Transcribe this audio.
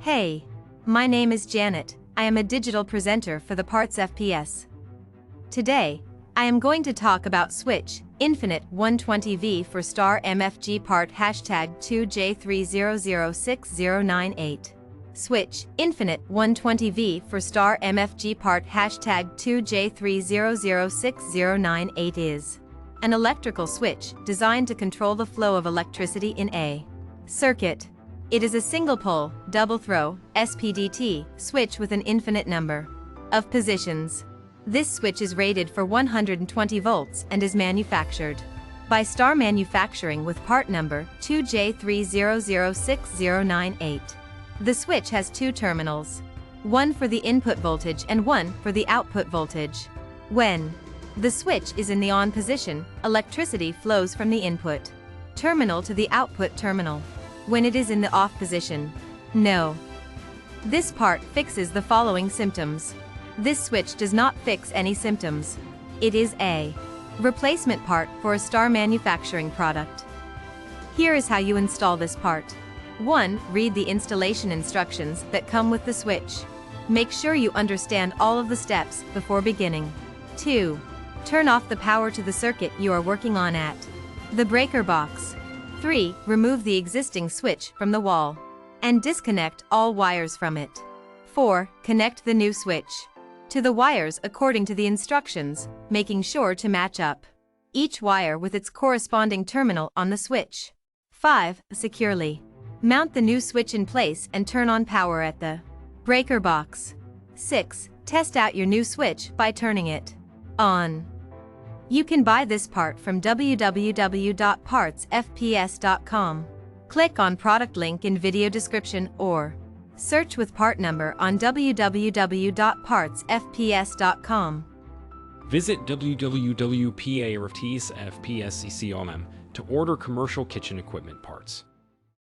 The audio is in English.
Hey, my name is Janet. I am a digital presenter for the PartsFPS. Today, I am going to talk about switch Infinite 120V for Star Mfg part #2J-3006098. Switch Infinite 120V for Star Mfg part #2J-3006098 is an electrical switch designed to control the flow of electricity in a circuit. It is a single-pole, double-throw, SPDT switch with an infinite number of positions. This switch is rated for 120 volts and is manufactured by Star Manufacturing with part number 2J-3006098. The switch has two terminals, one for the input voltage and one for the output voltage. When the switch is in the on position, electricity flows from the input terminal to the output terminal. When it is in the off position, no. This part fixes the following symptoms. This switch does not fix any symptoms. It is a replacement part for a Star Manufacturing product. Here is how you install this part. 1. Read the installation instructions that come with the switch. Make sure you understand all of the steps before beginning. 2. Turn off the power to the circuit you are working on at the breaker box. 3. Remove the existing switch from the wall and disconnect all wires from it. 4. Connect the new switch to the wires according to the instructions, making sure to match up each wire with its corresponding terminal on the switch. 5. Securely mount the new switch in place and turn on power at the breaker box. 6. Test out your new switch by turning it on. You can buy this part from www.partsfps.com. Click on product link in video description or search with part number on www.partsfps.com. Visit www.partsfps.com to order commercial kitchen equipment parts.